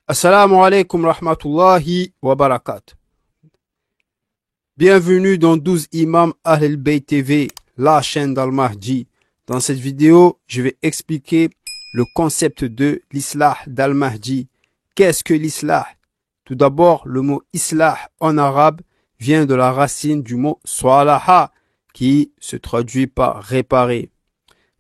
Assalamu alaikum rahmatullahi wa barakatuh. Bienvenue dans 12 imams Ahl Bayt TV, la chaîne d'Al-Mahdi. Dans cette vidéo, je vais expliquer le concept de l'islah d'Al-Mahdi. Qu'est-ce que l'islah? Tout d'abord, le mot islah en arabe vient de la racine du mot salaha, qui se traduit par réparer.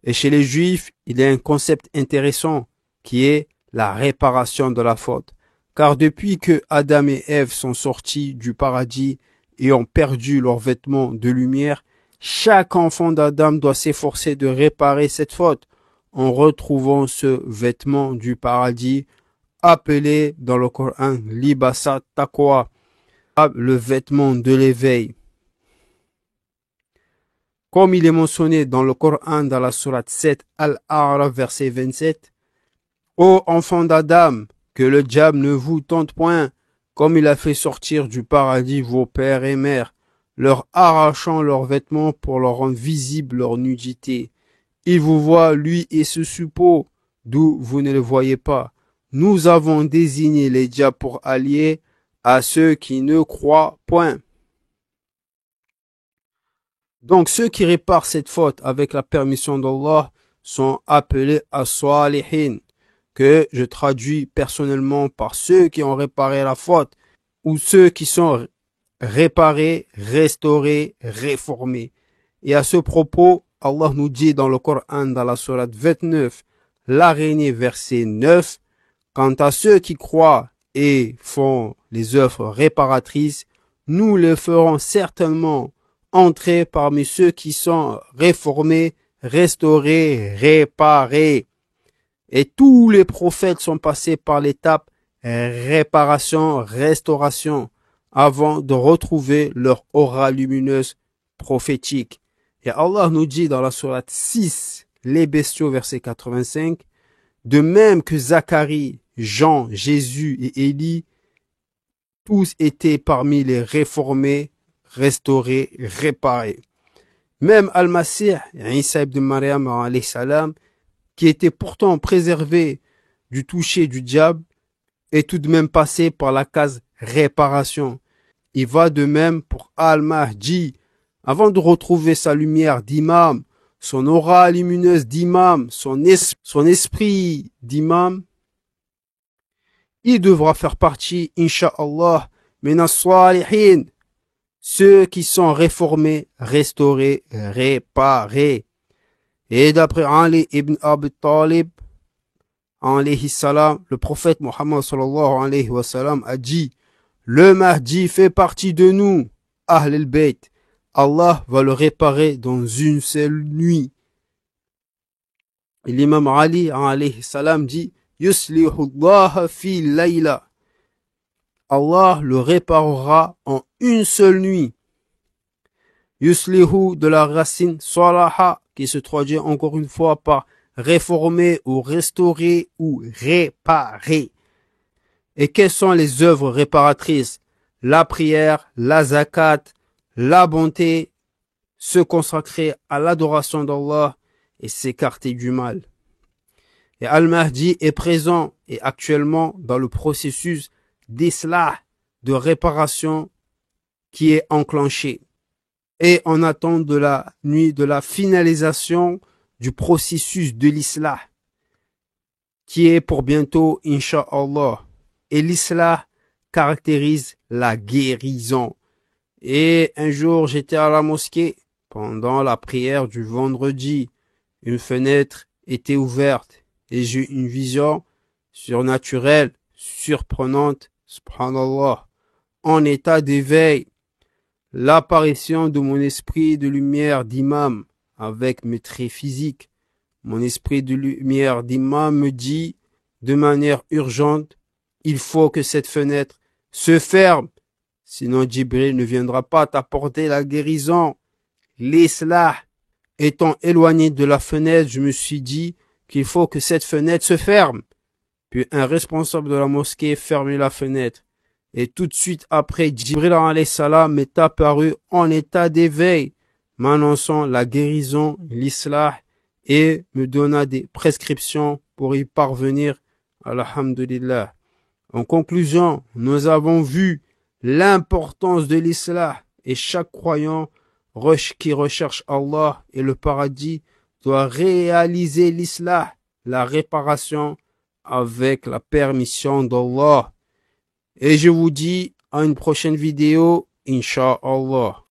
Et chez les juifs, il y a un concept intéressant qui est la réparation de la faute. Car depuis que Adam et Ève sont sortis du paradis et ont perdu leurs vêtements de lumière, chaque enfant d'Adam doit s'efforcer de réparer cette faute en retrouvant ce vêtement du paradis appelé dans le Coran libasa taqwa, le vêtement de l'éveil. Comme il est mentionné dans le Coran dans la sourate 7 Al-A'raf verset 27, ô enfants d'Adam, que le diable ne vous tente point, comme il a fait sortir du paradis vos pères et mères, leur arrachant leurs vêtements pour leur rendre visible leur nudité. Il vous voit, lui et ce suppôt, d'où vous ne le voyez pas. Nous avons désigné les diables pour alliés à ceux qui ne croient point. Donc ceux qui réparent cette faute avec la permission d'Allah sont appelés as-salihin, que je traduis personnellement par ceux qui ont réparé la faute, ou ceux qui sont réparés, restaurés, réformés. Et à ce propos, Allah nous dit dans le Coran, dans la sourate 29, l'araignée verset 9, quant à ceux qui croient et font les œuvres réparatrices, nous les ferons certainement entrer parmi ceux qui sont réformés, restaurés, réparés. Et tous les prophètes sont passés par l'étape réparation, restauration, avant de retrouver leur aura lumineuse prophétique. Et Allah nous dit dans la sourate 6, les bestiaux, verset 85, de même que Zacharie, Jean, Jésus et Élie, tous étaient parmi les réformés, restaurés, réparés. Même Al-Masih, Isa ibn Maryam, alayhi salam, qui était pourtant préservé du toucher du diable, est tout de même passé par la case réparation. Il va de même pour Al-Mahdi. Avant de retrouver sa lumière d'imam, son aura lumineuse d'imam, son esprit d'imam, il devra faire partie, insha'Allah, minas salihin, ceux qui sont réformés, restaurés, réparés. Et d'après Ali ibn Abi Talib, alayhi salam, le prophète Mohammed sallallahu alayhi wa sallam a dit, le Mahdi fait partie de nous, Ahl al-Bayt. Allah va le réparer dans une seule nuit. Et l'imam Ali alayhi salam dit, Yuslihu Allah fi layla. Allah le réparera en une seule nuit. Yuslihu de la racine salaha, qui se traduit encore une fois par réformer ou restaurer ou réparer. Et quelles sont les œuvres réparatrices? La prière, la zakat, la bonté, se consacrer à l'adoration d'Allah et s'écarter du mal. Et Al-Mahdi est présent et actuellement dans le processus d'islah, de réparation qui est enclenché. Et on attend de la nuit de la finalisation du processus de l'islah, qui est pour bientôt, insha'Allah. Et l'islah caractérise la guérison. Et un jour, j'étais à la mosquée, pendant la prière du vendredi. Une fenêtre était ouverte et j'ai eu une vision surnaturelle, surprenante, subhanallah, en état d'éveil. L'apparition de mon esprit de lumière d'imam avec mes traits physiques. Mon esprit de lumière d'imam me dit de manière urgente, il faut que cette fenêtre se ferme, sinon Djibril ne viendra pas t'apporter la guérison. L'islah étant éloigné de la fenêtre, je me suis dit qu'il faut que cette fenêtre se ferme. Puis un responsable de la mosquée fermait la fenêtre. Et tout de suite après, Djibril alayhi salam m'est apparu en état d'éveil, m'annonçant la guérison, l'islah, et me donna des prescriptions pour y parvenir. Alhamdulillah. En conclusion, nous avons vu l'importance de l'islam et chaque croyant qui recherche Allah et le paradis doit réaliser l'islam, la réparation avec la permission d'Allah. Et je vous dis à une prochaine vidéo, Inch'Allah.